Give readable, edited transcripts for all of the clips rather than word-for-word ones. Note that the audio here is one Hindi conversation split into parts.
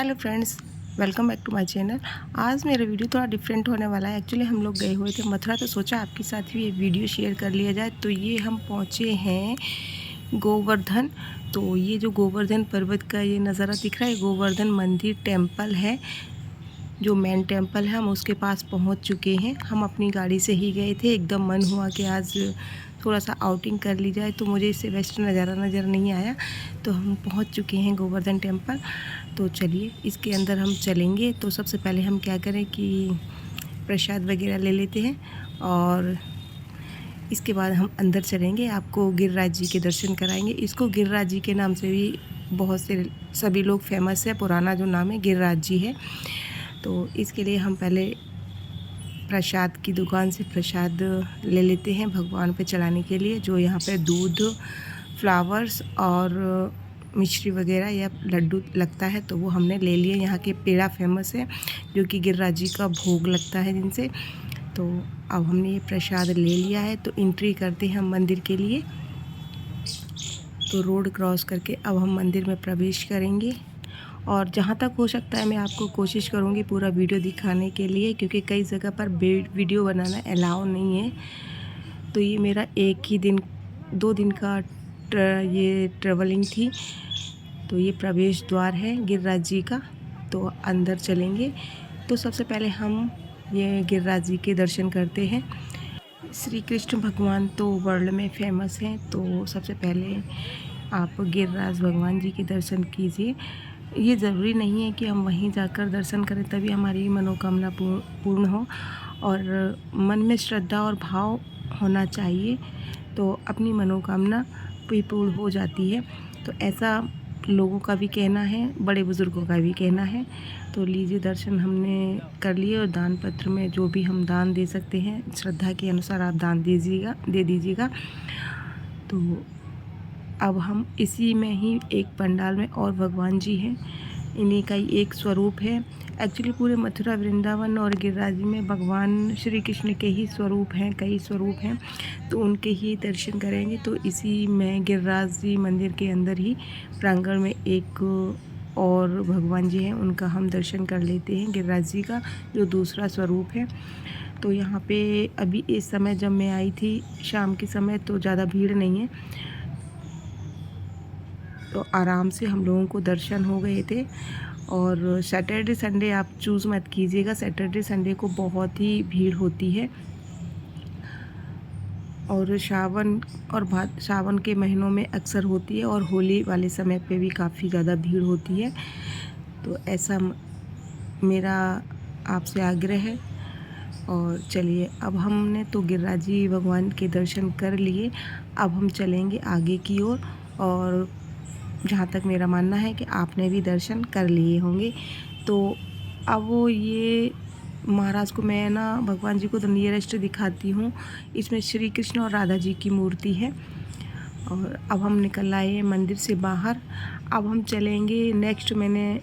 Hello friends, welcome back to my channel. आज मेरा वीडियो थोड़ा डिफरेंट होने वाला है। एक्चुअली हम लोग गए हुए थे मथुरा, तो सोचा आपके साथ भी ये वीडियो शेयर कर लिया जाए। तो ये हम पहुँचे हैं गोवर्धन। तो ये जो गोवर्धन पर्वत का ये नज़ारा दिख रहा है, गोवर्धन मंदिर टेम्पल है, जो मेन टेम्पल है। हम उसके पास पहुंच चुके हैं। हम अपनी गाड़ी से ही गए थे। एकदम मन हुआ कि आज थोड़ा सा आउटिंग कर ली जाए, तो मुझे इससे बेस्ट नज़ारा नज़र नहीं आया। तो हम पहुंच चुके हैं गोवर्धन टेम्पल। तो चलिए इसके अंदर हम चलेंगे। तो सबसे पहले हम क्या करें कि प्रसाद वगैरह ले लेते हैं और इसके बाद हम अंदर चलेंगे। आपको गिरिराज जी के दर्शन कराएंगे। इसको गिरिराज जी के नाम से भी बहुत से सभी लोग फेमस है। पुराना जो नाम है गिरिराज जी है। तो इसके लिए हम पहले प्रसाद की दुकान से प्रसाद ले लेते हैं भगवान पे चढ़ाने के लिए। जो यहाँ पे दूध, फ्लावर्स और मिश्री वगैरह या लड्डू लगता है, तो वो हमने ले लिए। यहाँ के पेड़ा फेमस है, जो कि गिरिराज जी का भोग लगता है जिनसे। तो अब हमने ये प्रसाद ले लिया है। तो एंट्री करते हैं हम मंदिर के लिए। तो रोड क्रॉस करके अब हम मंदिर में प्रवेश करेंगे। और जहाँ तक हो सकता है मैं आपको कोशिश करूँगी पूरा वीडियो दिखाने के लिए, क्योंकि कई जगह पर वीडियो बनाना अलाउ नहीं है। तो ये मेरा एक ही दिन 2 दिन का ये ट्रैवलिंग थी। तो ये प्रवेश द्वार है गिरिराज जी का। तो अंदर चलेंगे। तो सबसे पहले हम ये गिरिराज जी के दर्शन करते हैं। श्री कृष्ण भगवान तो वर्ल्ड में फेमस हैं। तो सबसे पहले आप गिरिराज भगवान जी के दर्शन कीजिए। ये ज़रूरी नहीं है कि हम वहीं जाकर दर्शन करें तभी हमारी मनोकामना पूर्ण हो, और मन में श्रद्धा और भाव होना चाहिए, तो अपनी मनोकामना भी पूर्ण हो जाती है। तो ऐसा लोगों का भी कहना है, बड़े बुज़ुर्गों का भी कहना है। तो लीजिए, दर्शन हमने कर लिए। और दान पत्र में जो भी हम दान दे सकते हैं, श्रद्धा के अनुसार आप दान दे दीजिएगा। तो अब हम इसी में ही एक पंडाल में और भगवान जी हैं, इन्हीं का ही एक स्वरूप है। एक्चुअली पूरे मथुरा, वृंदावन और गिरिराज जी में भगवान श्री कृष्ण के ही स्वरूप हैं, कई स्वरूप हैं। तो उनके ही दर्शन करेंगे। तो इसी में गिरिराज जी मंदिर के अंदर ही प्रांगण में एक और भगवान जी हैं, उनका हम दर्शन कर लेते हैं, गिरिराज जी का जो दूसरा स्वरूप है। तो यहाँ पे अभी इस समय जब मैं आई थी शाम के समय, तो ज़्यादा भीड़ नहीं है, तो आराम से हम लोगों को दर्शन हो गए थे। और सैटरडे संडे आप चूज़ मत कीजिएगा, सैटरडे संडे को बहुत ही भीड़ होती है। और सावन के महीनों में अक्सर होती है, और होली वाले समय पे भी काफ़ी ज़्यादा भीड़ होती है। तो ऐसा मेरा आपसे आग्रह है। और चलिए, अब हमने तो गिरिराज जी भगवान के दर्शन कर लिए। अब हम चलेंगे आगे की ओर, और जहाँ तक मेरा मानना है कि आपने भी दर्शन कर लिए होंगे। तो अब वो ये महाराज को मैं ना भगवान जी को तो नियरेस्ट दिखाती हूँ। इसमें श्री कृष्ण और राधा जी की मूर्ति है। और अब हम निकल आए हैं मंदिर से बाहर। अब हम चलेंगे नेक्स्ट। मैंने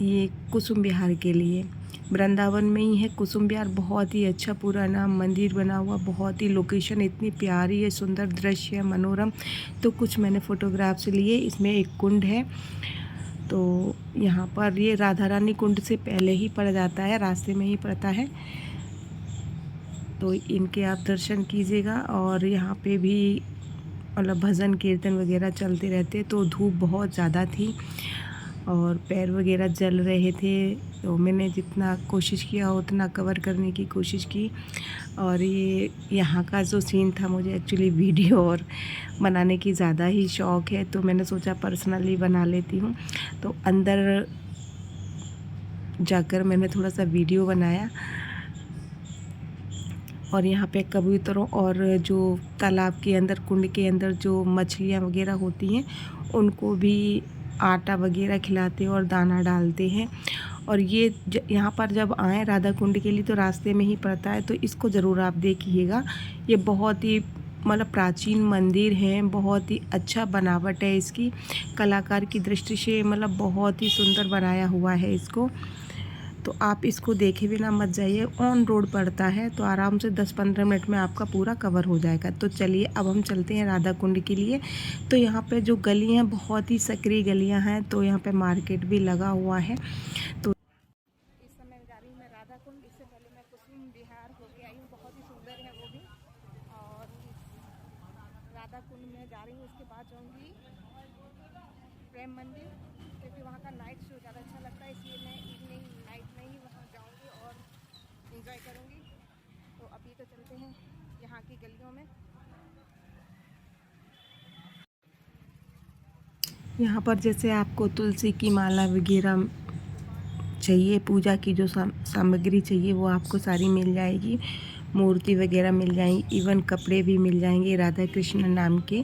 ये कुसुम विहार के लिए, वृंदावन में ही है कुसुम विहार। बहुत ही अच्छा पुराना मंदिर बना हुआ, बहुत ही लोकेशन इतनी प्यारी है, सुंदर दृश्य है, मनोरम। तो कुछ मैंने फ़ोटोग्राफ्स लिए। इसमें एक कुंड है, तो यहाँ पर ये राधा रानी कुंड से पहले ही पड़ जाता है, रास्ते में ही पड़ता है। तो इनके आप दर्शन कीजिएगा। और यहाँ पे भी मतलब भजन कीर्तन वगैरह चलते रहते। तो धूप बहुत ज़्यादा थी और पैर वगैरह जल रहे थे, तो मैंने जितना कोशिश किया उतना कवर करने की कोशिश की। और ये यहाँ का जो सीन था, मुझे एक्चुअली वीडियो और बनाने की ज़्यादा ही शौक़ है, तो मैंने सोचा पर्सनली बना लेती हूँ। तो अंदर जाकर मैंने थोड़ा सा वीडियो बनाया। और यहाँ पे कबूतरों और जो तालाब के अंदर, कुंड के अंदर जो मछलियाँ वगैरह होती हैं, उनको भी आटा वगैरह खिलाते हैं और दाना डालते हैं। और ये यहाँ पर जब आएँ राधा कुंड के लिए, तो रास्ते में ही पड़ता है, तो इसको ज़रूर आप देखिएगा। ये बहुत ही मतलब प्राचीन मंदिर है, बहुत ही अच्छा बनावट है इसकी, कलाकार की दृष्टि से मतलब बहुत ही सुंदर बनाया हुआ है इसको। तो आप इसको देखे बिना मत जाइए। ऑन रोड पड़ता है, तो आराम से 10-15 मिनट में आपका पूरा कवर हो जाएगा। तो चलिए अब हम चलते हैं राधा कुंड के लिए। तो यहाँ पे जो गली हैं बहुत ही सकरी गलियाँ हैं, तो यहाँ पे मार्केट भी लगा हुआ है। तो इस समय जा रही हूँ मैं राधा कुंड। इससे पहले मैं कुसुम विहार होके आई हूँ, बहुत ही सुंदर है वो भी। और राधा कुंड में जा रही हूँ, उसके बाद जाऊँगी प्रेम मंदिर, क्योंकि वहाँ का नाइट शो ज़्यादा अच्छा लगता है, इसलिए मैं इवनिंग नाइट में ही वहाँ जाऊँगी और इंजॉय करूँगी। तो अभी तो चलते हैं यहाँ की गलियों में। यहाँ पर जैसे आपको तुलसी की माला वगैरह चाहिए, पूजा की जो सामग्री चाहिए वो आपको सारी मिल जाएगी। मूर्ति वगैरह मिल जाएंगी, इवन कपड़े भी मिल जाएंगे राधा कृष्ण नाम के,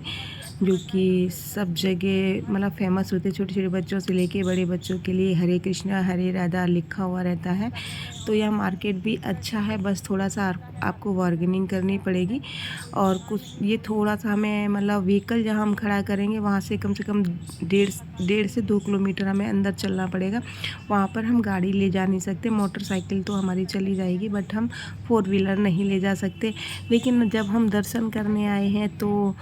जो कि सब जगह मतलब फेमस होते हैं। छोटे छोटे बच्चों से लेके बड़े बच्चों के लिए हरे कृष्णा हरे राधा लिखा हुआ रहता है। तो यह मार्केट भी अच्छा है, बस थोड़ा सा आपको बार्गेनिंग करनी पड़ेगी। और कुछ ये थोड़ा सा हमें मतलब व्हीकल जहाँ हम खड़ा करेंगे वहाँ से कम 1.5 से 2 किलोमीटर हमें अंदर चलना पड़ेगा। वहाँ पर हम गाड़ी ले जा नहीं सकते, मोटरसाइकिल तो हमारी चली जाएगी, बट हम 4 व्हीलर नहीं ले जा सकते। लेकिन जब हम दर्शन करने आए हैं तो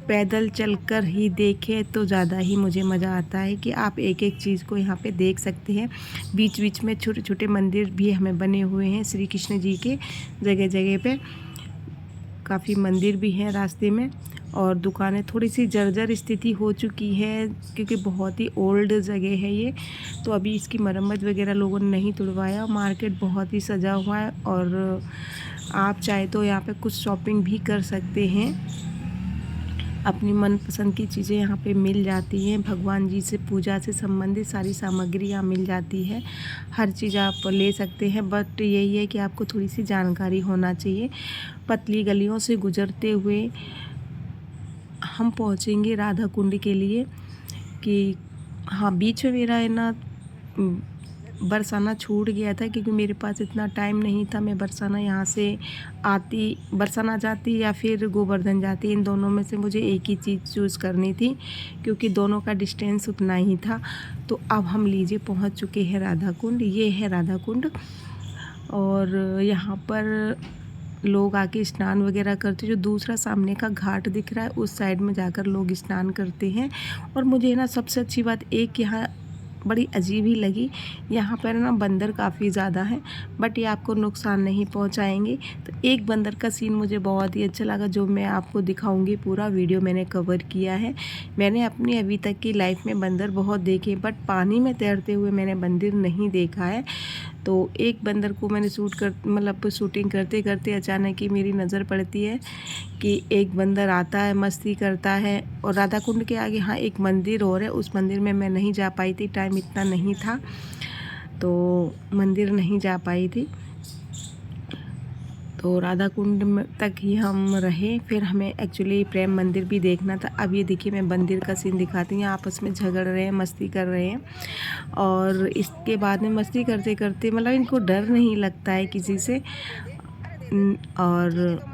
पैदल चलकर ही देखें तो ज़्यादा ही मुझे मज़ा आता है कि आप एक एक चीज़ को यहाँ पे देख सकते हैं। बीच बीच में छोटे छोटे मंदिर भी हमें बने हुए हैं श्री कृष्ण जी के, जगह जगह पे काफ़ी मंदिर भी हैं रास्ते में। और दुकानें थोड़ी सी जर्जर स्थिति हो चुकी है, क्योंकि बहुत ही ओल्ड जगह है ये, तो अभी इसकी मरम्मत वगैरह लोगों ने नहीं तुड़वाया। मार्केट बहुत ही सजा हुआ है और आप चाहे तो यहाँ पे कुछ शॉपिंग भी कर सकते हैं। अपनी मनपसंद की चीज़ें यहाँ पे मिल जाती हैं। भगवान जी से पूजा से संबंधित सारी सामग्री यहाँ मिल जाती है, हर चीज़ आप ले सकते हैं। बट यही है कि आपको थोड़ी सी जानकारी होना चाहिए। पतली गलियों से गुजरते हुए हम पहुँचेंगे राधा कुंड के लिए। कि हाँ, बीच में मेरा है ना बरसाना छूट गया था, क्योंकि मेरे पास इतना टाइम नहीं था। मैं बरसाना यहाँ से आती, बरसाना जाती या फिर गोवर्धन जाती, इन दोनों में से मुझे एक ही चीज़ चूज़ करनी थी, क्योंकि दोनों का डिस्टेंस उतना ही था। तो अब हम लीजिए पहुँच चुके हैं राधा कुंड। ये है राधा कुंड और यहाँ पर लोग आके स्नान वगैरह करते। जो दूसरा सामने का घाट दिख रहा है उस साइड में जाकर लोग स्नान करते हैं। और मुझे ना सबसे अच्छी बात एक यहाँ बड़ी अजीब ही लगी, यहाँ पर ना बंदर काफ़ी ज़्यादा हैं, बट ये आपको नुकसान नहीं पहुँचाएंगे। तो एक बंदर का सीन मुझे बहुत ही अच्छा लगा, जो मैं आपको दिखाऊंगी। पूरा वीडियो मैंने कवर किया है। मैंने अपनी अभी तक की लाइफ में बंदर बहुत देखे, बट पानी में तैरते हुए मैंने बंदर नहीं देखा है। तो एक बंदर को मैंने शूटिंग करते करते अचानक ही मेरी नज़र पड़ती है कि एक बंदर आता है, मस्ती करता है। और राधा कुंड के आगे हाँ एक मंदिर और है, उस मंदिर में मैं नहीं जा पाई थी, टाइम इतना नहीं था, तो मंदिर नहीं जा पाई थी। तो राधा कुंड तक ही हम रहे, फिर हमें एक्चुअली प्रेम मंदिर भी देखना था। अब ये देखिए मैं मंदिर का सीन दिखाती हूँ। आपस में झगड़ रहे हैं, मस्ती कर रहे हैं, और इसके बाद में मस्ती करते करते मतलब इनको डर नहीं लगता है किसी से। और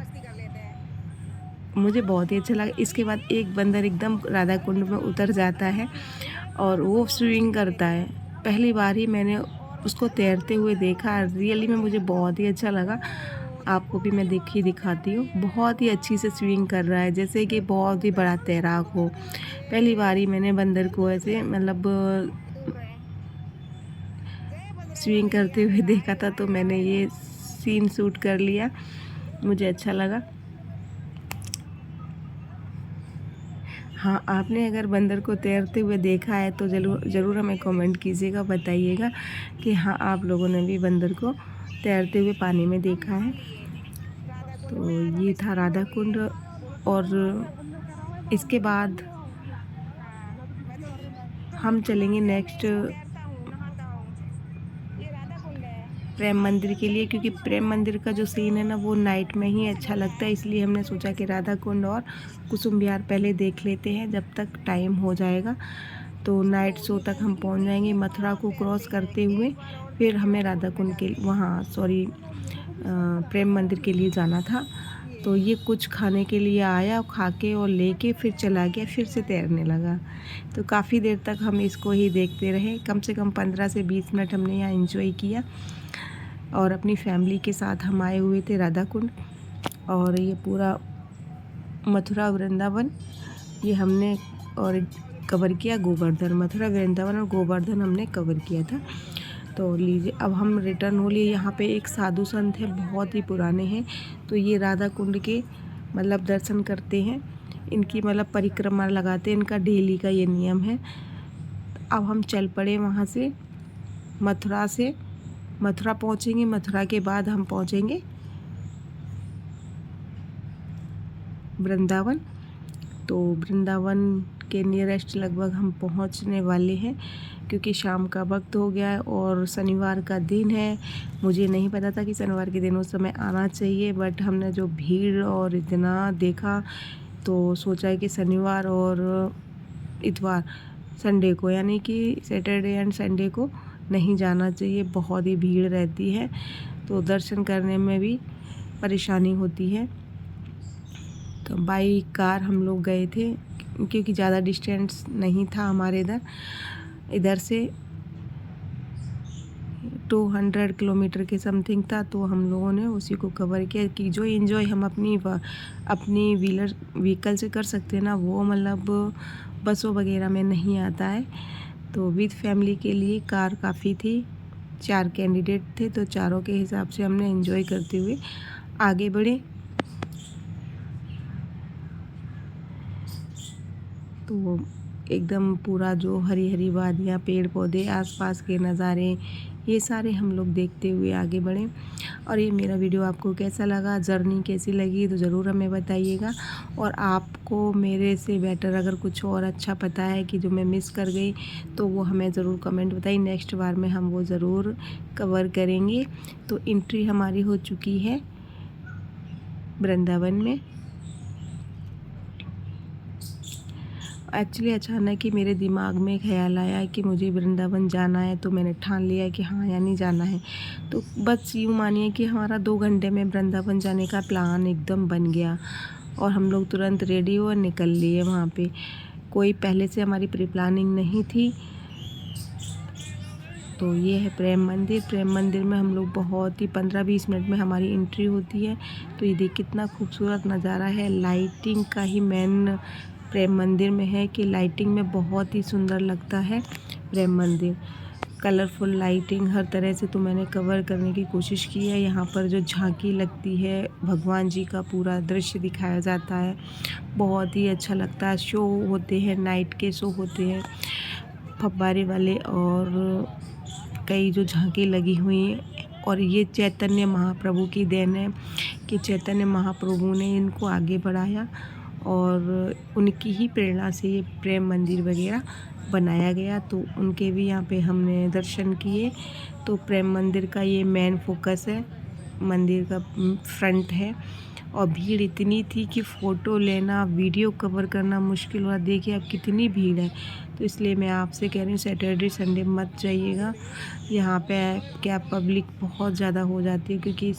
मुझे बहुत ही अच्छा लगा। इसके बाद एक बंदर एकदम राधा कुंड में उतर जाता है और वो स्विमिंग करता है। पहली बार ही मैंने उसको तैरते हुए देखा, रियली में मुझे बहुत ही अच्छा लगा। आपको भी मैं दिखाती हूँ। बहुत ही अच्छी से स्विमिंग कर रहा है, जैसे कि बहुत ही बड़ा तैराक हो। पहली बार ही मैंने बंदर को ऐसे स्विमिंग करते हुए देखा था, तो मैंने ये सीन शूट कर लिया, मुझे अच्छा लगा। हाँ, आपने अगर बंदर को तैरते हुए देखा है तो ज़रूर हमें कमेंट कीजिएगा, बताइएगा कि हाँ आप लोगों ने भी बंदर को तैरते हुए पानी में देखा है। तो ये था राधा कुंड। और इसके बाद हम चलेंगे नेक्स्ट प्रेम मंदिर के लिए, क्योंकि प्रेम मंदिर का जो सीन है ना वो नाइट में ही अच्छा लगता है। इसलिए हमने सोचा कि राधा कुंड और कुसुम विहार पहले देख लेते हैं, जब तक टाइम हो जाएगा। तो नाइट शो तक हम पहुंच जाएंगे। मथुरा को क्रॉस करते हुए फिर हमें राधा कुंड के प्रेम मंदिर के लिए जाना था। तो ये कुछ खाने के लिए आया, खा के और लेके फिर चला गया, फिर से तैरने लगा। तो काफ़ी देर तक हम इसको ही देखते रहे, कम से कम 15 से 20 मिनट हमने यहाँ एंजॉय किया। और अपनी फैमिली के साथ हम आए हुए थे राधा कुंड, और ये पूरा मथुरा वृंदावन ये हमने और कवर किया। गोवर्धन, मथुरा वृंदावन और गोवर्धन हमने कवर किया था। तो लीजिए अब हम रिटर्न हो लिए। यहाँ पे एक साधु संत है, बहुत ही पुराने हैं, तो ये राधा कुंड के मतलब दर्शन करते हैं, इनकी मतलब परिक्रमा लगाते हैं, इनका डेली का ये नियम है। अब हम चल पड़े वहाँ से, मथुरा पहुँचेंगे। मथुरा के बाद हम पहुँचेंगे वृंदावन। तो वृंदावन के नियरेस्ट लगभग हम पहुंचने वाले हैं, क्योंकि शाम का वक्त हो गया है और शनिवार का दिन है। मुझे नहीं पता था कि शनिवार के दिन उस समय आना चाहिए, बट हमने जो भीड़ और इतना देखा तो सोचा है कि शनिवार और इतवार, संडे को, यानी कि सैटरडे एंड संडे को नहीं जाना चाहिए, बहुत ही भीड़ रहती है, तो दर्शन करने में भी परेशानी होती है। तो बाई कार हम लोग गए थे, क्योंकि ज़्यादा डिस्टेंस नहीं था हमारे इधर से 200 किलोमीटर के समथिंग था, तो हम लोगों ने उसी को कवर किया। कि जो एंजॉय हम अपनी व्हीकल से कर सकते हैं ना, वो मतलब बसों वगैरह में नहीं आता है। तो विद फैमिली के लिए कार काफ़ी थी, 4 कैंडिडेट थे, तो चारों के हिसाब से हमने एंजॉय करते हुए आगे बढ़े। तो एकदम पूरा जो हरी हरी वादियाँ, पेड़ पौधे, आसपास के नज़ारे, ये सारे हम लोग देखते हुए आगे बढ़े। और ये मेरा वीडियो आपको कैसा लगा, जर्नी कैसी लगी, तो ज़रूर हमें बताइएगा। और आपको मेरे से बेटर अगर कुछ और अच्छा पता है कि जो मैं मिस कर गई, तो वो हमें ज़रूर कमेंट बताइए। नेक्स्ट बार में हम वो ज़रूर कवर करेंगे। तो एंट्री हमारी हो चुकी है वृंदावन में। एक्चुअली अचानक ही मेरे दिमाग में ख्याल आया कि मुझे वृंदावन जाना है, तो मैंने ठान लिया कि हाँ यानी जाना है। तो बस यूँ मानिए कि हमारा 2 घंटे में वृंदावन जाने का प्लान एकदम बन गया, और हम लोग तुरंत रेडी हुए, निकल लिए वहाँ पे। कोई पहले से हमारी प्री प्लानिंग नहीं थी। तो ये है प्रेम मंदिर। प्रेम मंदिर में हम लोग बहुत ही 15-20 मिनट में हमारी एंट्री होती है। तो ये देखिए कितना खूबसूरत नज़ारा है। लाइटिंग का ही मेन प्रेम मंदिर में है कि लाइटिंग में बहुत ही सुंदर लगता है प्रेम मंदिर। कलरफुल लाइटिंग हर तरह से तो मैंने कवर करने की कोशिश की है। यहाँ पर जो झांकी लगती है, भगवान जी का पूरा दृश्य दिखाया जाता है, बहुत ही अच्छा लगता है। शो होते हैं, नाइट के शो होते हैं फव्वारे वाले, और कई जो झांकी लगी हुई हैं। और ये चैतन्य महाप्रभु की देन है कि चैतन्य महाप्रभु ने इनको आगे बढ़ाया, और उनकी ही प्रेरणा से ये प्रेम मंदिर वगैरह बनाया गया। तो उनके भी यहाँ पे हमने दर्शन किए। तो प्रेम मंदिर का ये मेन फोकस है, मंदिर का फ्रंट है। और भीड़ इतनी थी कि फ़ोटो लेना, वीडियो कवर करना मुश्किल हुआ। देखिए अब कितनी भीड़ है। तो इसलिए मैं आपसे कह रही हूँ सैटरडे संडे मत जाइएगा, यहाँ पे क्या पब्लिक बहुत ज़्यादा हो जाती है, क्योंकि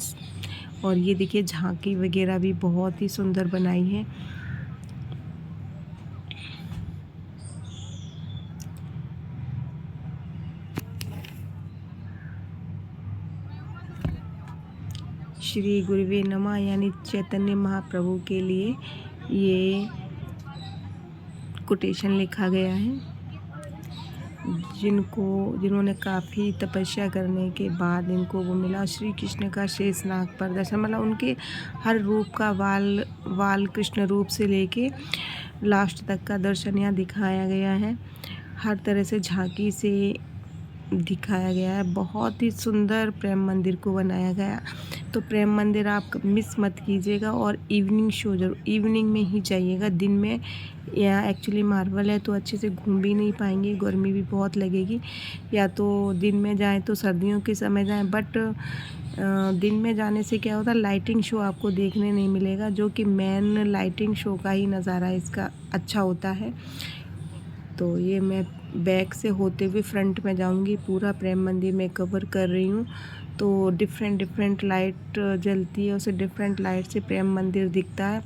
और ये देखिए झांकी वगैरह भी बहुत ही सुंदर बनाई है। श्री गुरुवे नमः, यानी चैतन्य महाप्रभु के लिए ये कोटेशन लिखा गया है। जिन्होंने काफ़ी तपस्या करने के बाद इनको वो मिला। श्री कृष्ण का शेषनाग पर दर्शन, मतलब उनके हर रूप का वाल कृष्ण रूप से लेके लास्ट तक का दर्शन यहाँ दिखाया गया है। हर तरह से झांकी से दिखाया गया है। बहुत ही सुंदर प्रेम मंदिर को बनाया गया। तो प्रेम मंदिर आप मिस मत कीजिएगा, और इवनिंग शो जरूर इवनिंग में ही जाइएगा। दिन में यहाँ एक्चुअली मार्वल है, तो अच्छे से घूम भी नहीं पाएंगे, गर्मी भी बहुत लगेगी। या तो दिन में जाएं तो सर्दियों के समय जाएं, बट दिन में जाने से क्या होता है, लाइटिंग शो आपको देखने नहीं मिलेगा, जो कि मेन लाइटिंग शो का ही नज़ारा इसका अच्छा होता है। तो ये मैं बैक से होते हुए फ्रंट में जाऊंगी, पूरा प्रेम मंदिर में कवर कर रही हूँ। तो डिफरेंट डिफरेंट लाइट जलती है, उसे डिफरेंट लाइट से प्रेम मंदिर दिखता है।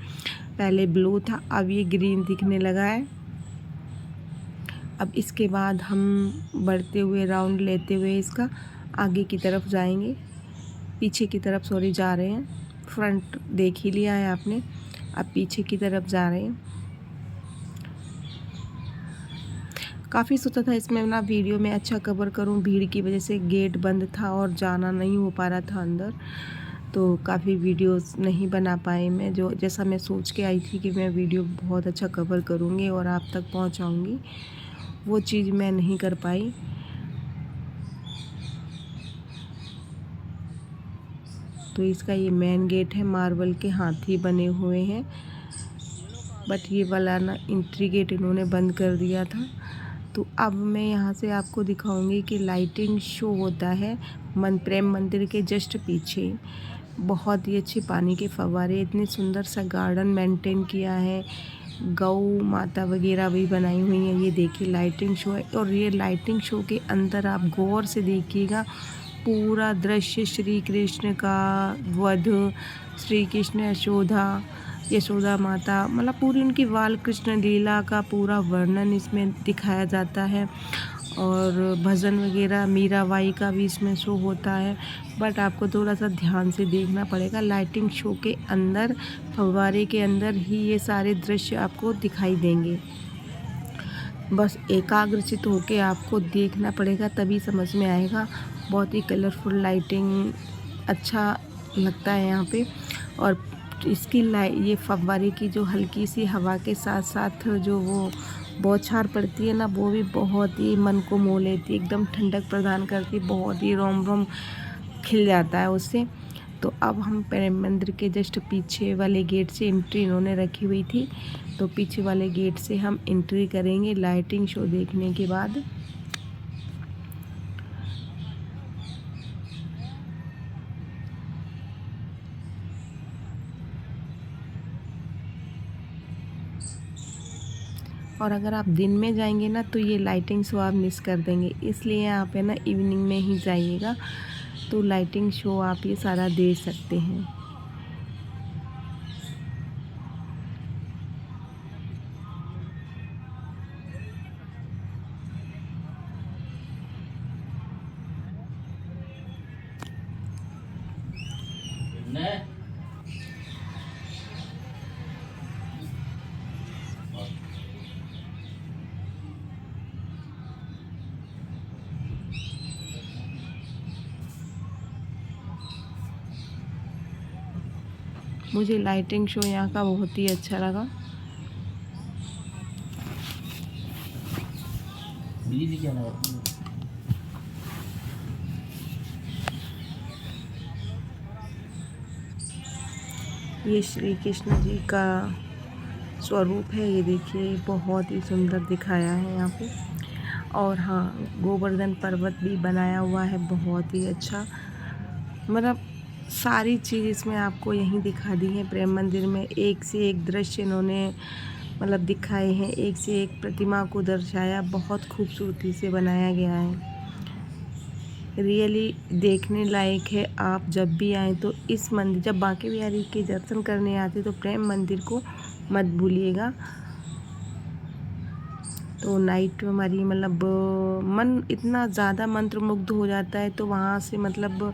पहले ब्लू था, अब ये ग्रीन दिखने लगा है। अब इसके बाद हम बढ़ते हुए राउंड लेते हुए इसका आगे की तरफ जाएंगे, पीछे की तरफ सॉरी जा रहे हैं। फ्रंट देख ही लिया है आपने, अब पीछे की तरफ जा रहे हैं। काफ़ी सोचा था इसमें ना वीडियो में अच्छा कवर करूं, भीड़ की वजह से गेट बंद था और जाना नहीं हो पा रहा था अंदर, तो काफ़ी वीडियोस नहीं बना पाए मैं। जो जैसा मैं सोच के आई थी कि मैं वीडियो बहुत अच्छा कवर करूंगी और आप तक पहुंचाऊंगी, वो चीज़ मैं नहीं कर पाई। तो इसका ये मेन गेट है, मार्बल के हाथी बने हुए हैं, बट ये वाला ना एंट्री गेट इन्होंने बंद कर दिया था। तो अब मैं यहाँ से आपको दिखाऊंगी कि लाइटिंग शो होता है प्रेम मंदिर के जस्ट पीछे। बहुत ही अच्छे पानी के फव्वारे, इतने सुंदर सा गार्डन मेंटेन किया है, गौ माता वगैरह भी बनाई हुई हैं। ये देखिए लाइटिंग शो है, और ये लाइटिंग शो के अंदर आप गौर से देखिएगा पूरा दृश्य श्री कृष्ण का वध, श्री कृष्ण यशोदा माता, मतलब पूरी उनकी बाल कृष्ण लीला का पूरा वर्णन इसमें दिखाया जाता है। और भजन वगैरह मीराबाई का भी इसमें शो होता है, बट आपको थोड़ा सा ध्यान से देखना पड़ेगा। लाइटिंग शो के अंदर, फव्वारे के अंदर ही ये सारे दृश्य आपको दिखाई देंगे। बस एकाग्रचित होकर आपको देखना पड़ेगा, तभी समझ में आएगा। बहुत ही कलरफुल लाइटिंग अच्छा लगता है यहाँ पे। और इसकी ये फव्वारे की जो हल्की सी हवा के साथ साथ जो वो बौछार पड़ती है ना, वो भी बहुत ही मन को मोह लेती है, एकदम ठंडक प्रदान करती है, बहुत ही रोम रोम खिल जाता है उससे। तो अब हम प्रेम मंदिर के जस्ट पीछे वाले गेट से एंट्री इन्होंने रखी हुई थी, तो पीछे वाले गेट से हम एंट्री करेंगे लाइटिंग शो देखने के बाद। और अगर आप दिन में जाएंगे ना तो ये लाइटिंग शो आप मिस कर देंगे, इसलिए आप है ना इवनिंग में ही जाइएगा, तो लाइटिंग शो आप ये सारा देख सकते हैं। मुझे लाइटिंग शो यहाँ का बहुत ही अच्छा लगा। ये श्री कृष्ण जी का स्वरूप है, ये देखिए बहुत ही सुंदर दिखाया है यहाँ पे। और हाँ, गोवर्धन पर्वत भी बनाया हुआ है, बहुत ही अच्छा। मतलब सारी चीज़ इसमें आपको यहीं दिखा दी है प्रेम मंदिर में। एक से एक दृश्य इन्होंने मतलब दिखाए हैं, एक से एक प्रतिमा को दर्शाया, बहुत खूबसूरती से बनाया गया है। रियली देखने लायक है। आप जब भी आएँ तो इस मंदिर, जब बांके बिहारी के दर्शन करने आते तो प्रेम मंदिर को मत भूलिएगा। तो नाइट में हमारी मतलब मन इतना ज़्यादा मंत्रमुग्ध हो जाता है, तो वहाँ से मतलब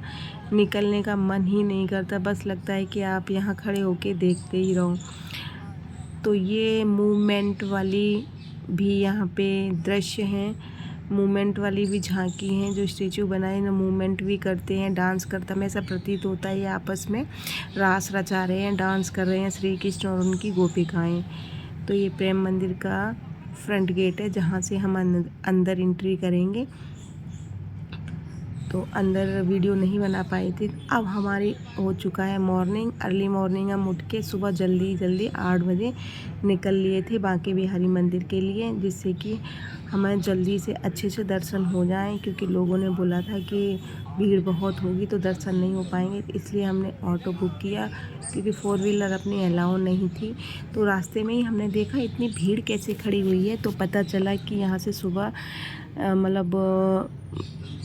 निकलने का मन ही नहीं करता, बस लगता है कि आप यहाँ खड़े होके देखते ही रहो। तो ये मूवमेंट वाली भी यहाँ पे दृश्य हैं, मूवमेंट वाली भी झांकी हैं। जो स्टेचू बनाए ना, मूवमेंट भी करते हैं, डांस करता है, ऐसा प्रतीत होता है ये आपस में रास रचा रहे हैं, डांस कर रहे हैं श्री कृष्ण और उनकी गोपिकाएँ। तो ये प्रेम मंदिर का फ्रंट गेट है, जहाँ से हम अंदर एंट्री करेंगे। तो अंदर वीडियो नहीं बना पाए थे। अब हमारी हो चुका है मॉर्निंग, अर्ली मॉर्निंग। हम उठ के सुबह जल्दी 8 बजे निकल लिए थे बांके बिहारी मंदिर के लिए, जिससे कि हमें जल्दी से अच्छे से दर्शन हो जाएं, क्योंकि लोगों ने बोला था कि भीड़ बहुत होगी तो दर्शन नहीं हो पाएंगे। इसलिए हमने ऑटो बुक किया, क्योंकि 4 व्हीलर अपनी अलाउ नहीं थी। तो रास्ते में ही हमने देखा इतनी भीड़ कैसे खड़ी हुई है, तो पता चला कि यहाँ से सुबह मतलब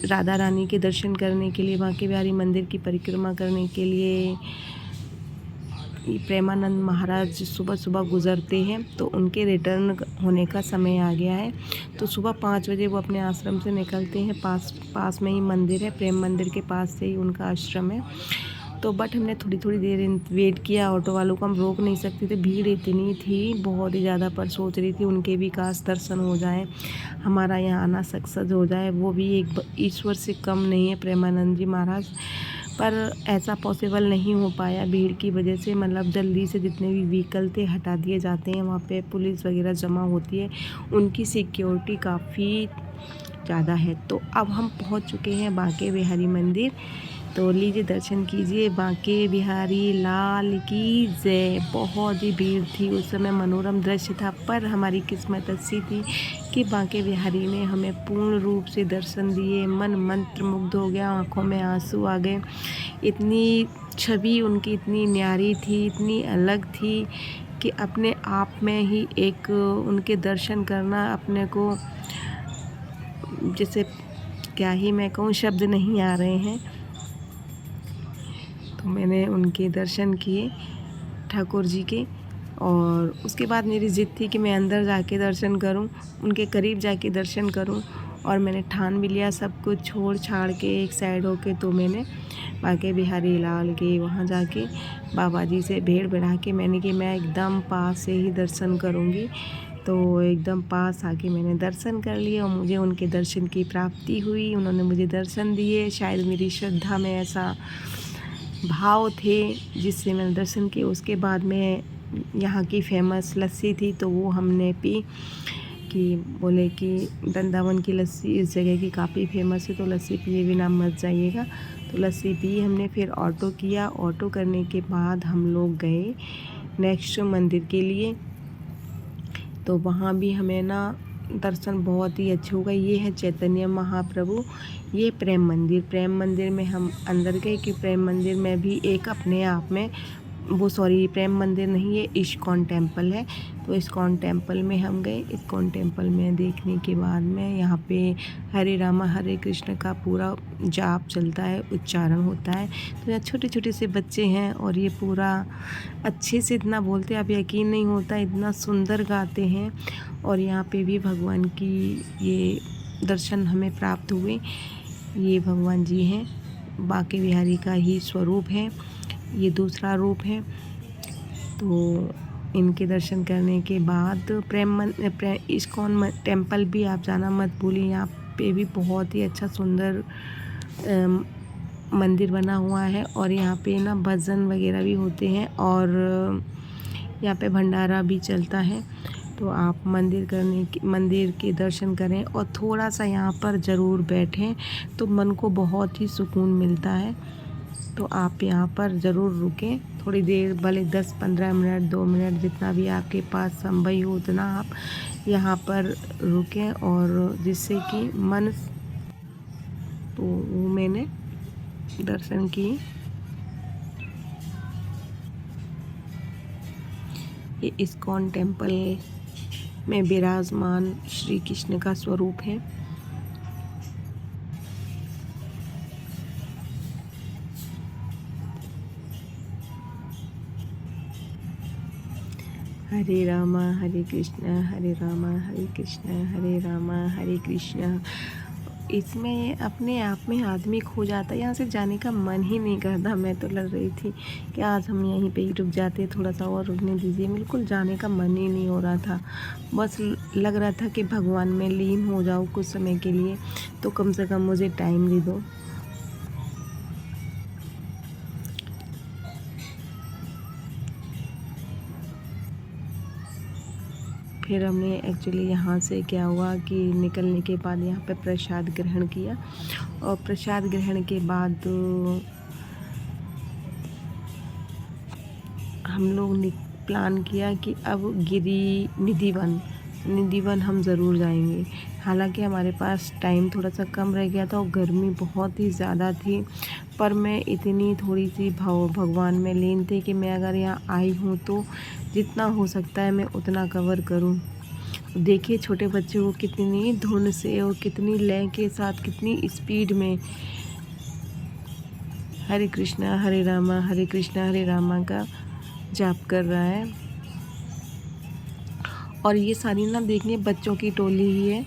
राधा रानी के दर्शन करने के लिए, बांके बिहारी मंदिर की परिक्रमा करने के लिए प्रेमानंद महाराज सुबह सुबह गुज़रते हैं। तो उनके रिटर्न होने का समय आ गया है। तो सुबह 5 बजे वो अपने आश्रम से निकलते हैं। पास में ही मंदिर है, प्रेम मंदिर के पास से ही उनका आश्रम है। तो बट हमने थोड़ी देर वेट किया, ऑटो वालों को हम रोक नहीं सकते थे, भीड़ इतनी थी बहुत ही ज़्यादा। पर सोच रही थी उनके भी काश दर्शन हो जाए, हमारा यहाँ आना सक्सेस हो जाए। वो भी एक ईश्वर से कम नहीं है प्रेमानंद जी महाराज, पर ऐसा पॉसिबल नहीं हो पाया भीड़ की वजह से। मतलब जल्दी से जितने भी व्हीकल थे हटा दिए जाते हैं, वहाँ पे पुलिस वगैरह जमा होती है, उनकी सिक्योरिटी काफ़ी ज़्यादा है। तो अब हम पहुँच चुके हैं बांके बिहारी मंदिर। तो लीजिए दर्शन कीजिए, बांके बिहारी लाल की जय। बहुत ही भीड़ थी उस समय, मनोरम दृश्य था, पर हमारी किस्मत अच्छी थी कि बांके बिहारी ने हमें पूर्ण रूप से दर्शन दिए। मन मंत्र मुग्ध हो गया, आँखों में आंसू आ गए। इतनी छवि उनकी इतनी न्यारी थी, इतनी अलग थी कि अपने आप में ही एक उनके दर्शन करना अपने को, जैसे क्या ही मैं कहूँ, शब्द नहीं आ रहे हैं। तो मैंने उनके दर्शन किए ठाकुर जी के, और उसके बाद मेरी ज़िद थी कि मैं अंदर जाके दर्शन करूं, उनके करीब जाके दर्शन करूं। और मैंने ठान भी लिया सब कुछ छोड़ छाड़ के एक साइड होके। तो मैंने बांके बिहारी लाल के वहाँ जाके बाबा जी से भेड़ बढ़ा के मैंने कि मैं एकदम पास से ही दर्शन करूँगी। तो एकदम पास आके मैंने दर्शन कर लिए और मुझे उनके दर्शन की प्राप्ति हुई। उन्होंने मुझे दर्शन दिए, शायद मेरी श्रद्धा में ऐसा भाव थे जिससे मैंने दर्शन किए। उसके बाद में यहाँ की फेमस लस्सी थी, तो वो हमने पी। कि बोले कि वृंदावन की लस्सी इस जगह की काफ़ी फेमस है, तो लस्सी पिए बिना मत जाइएगा। तो लस्सी पी हमने, फिर ऑटो किया। ऑटो करने के बाद हम लोग गए नेक्स्ट मंदिर के लिए। तो वहाँ भी हमें ना दर्शन बहुत ही अच्छे हो गए। ये है चैतन्य महाप्रभु, ये प्रेम मंदिर। प्रेम मंदिर में हम अंदर गए कि प्रेम मंदिर में भी एक अपने आप में प्रेम मंदिर नहीं, ये इस्कॉन टेम्पल है। तो इस्कॉन टेम्पल में हम गए। इस्कॉन टेम्पल में देखने के बाद में यहाँ पे हरे रामा हरे कृष्ण का पूरा जाप चलता है, उच्चारण होता है। तो यहाँ छोटे छोटे से बच्चे हैं और ये पूरा अच्छे से इतना बोलते हैं, आप यकीन नहीं होता, इतना सुंदर गाते हैं। और यहाँ पे भी भगवान की ये दर्शन हमें प्राप्त हुए। ये भगवान जी हैं, बांके बिहारी का ही स्वरूप है, ये दूसरा रूप है। तो इनके दर्शन करने के बाद इस्कॉन टेम्पल भी आप जाना मत भूलिए। यहाँ पे भी बहुत ही अच्छा सुंदर मंदिर बना हुआ है, और यहाँ पे ना भजन वगैरह भी होते हैं, और यहाँ पे भंडारा भी चलता है। तो आप मंदिर के दर्शन करें और थोड़ा सा यहाँ पर ज़रूर बैठें, तो मन को बहुत ही सुकून मिलता है। तो आप यहाँ पर ज़रूर रुकें थोड़ी देर, भले 10-15 मिनट 2 मिनट जितना भी आपके पास संभव हो उतना आप यहाँ पर रुकें, और जिससे कि मन। तो वो मैंने दर्शन किए। ये इस्कॉन टेम्पल में विराजमान श्री कृष्ण का स्वरूप है। हरे रामा हरे कृष्ण हरे रामा हरे कृष्ण हरे रामा हरे कृष्ण। इसमें अपने आप में आदमी खो जाता है, यहाँ से जाने का मन ही नहीं करता। मैं तो लड़ रही थी कि आज हम यहीं पे ही रुक जाते, थोड़ा सा और रुकने दीजिए। बिल्कुल जाने का मन ही नहीं हो रहा था, बस लग रहा था कि भगवान में लीन हो जाऊँ कुछ समय के लिए, तो कम से कम मुझे टाइम दे दो। फिर हमने एक्चुअली यहाँ से क्या हुआ कि निकलने के बाद यहाँ पे प्रसाद ग्रहण किया, और प्रसाद ग्रहण के बाद हम लोग प्लान किया कि अब निधि वन हम ज़रूर जाएंगे। हालांकि हमारे पास टाइम थोड़ा सा कम रह गया था और गर्मी बहुत ही ज़्यादा थी, पर मैं इतनी थोड़ी सी भगवान में लीन थी कि मैं अगर यहाँ आई हूँ तो जितना हो सकता है मैं उतना कवर करूँ। देखिए छोटे बच्चे को कितनी धुन से और कितनी लय के साथ, कितनी स्पीड में हरे कृष्णा हरे कृष्णा हरे रामा का जाप कर रहा है। और ये सारी ना देखिए बच्चों की टोली ही है।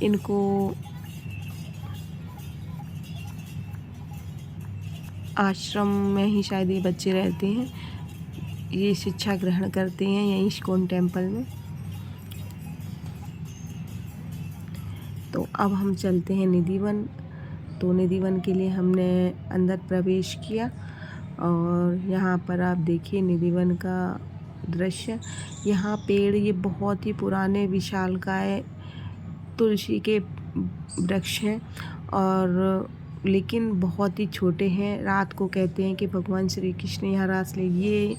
इनको आश्रम में ही शायद ये बच्चे रहते हैं, ये शिक्षा ग्रहण करते हैं यहीं इस्कॉन टेम्पल में। तो अब हम चलते हैं निधिवन। तो निधिवन के लिए हमने अंदर प्रवेश किया और यहाँ पर आप देखिए निधिवन का दृश्य। यहाँ पेड़ ये बहुत ही पुराने विशालकाय तुलसी के वृक्ष हैं और लेकिन बहुत ही छोटे हैं। रात को कहते हैं कि भगवान श्री कृष्ण यहाँ रास ले। ये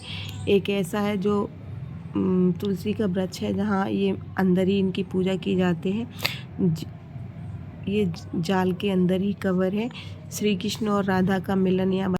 एक ऐसा है जो तुलसी का वृक्ष है जहाँ ये अंदर ही इनकी पूजा की जाती है। ये जाल के अंदर ही कवर है। श्री कृष्ण और राधा का मिलन यहाँ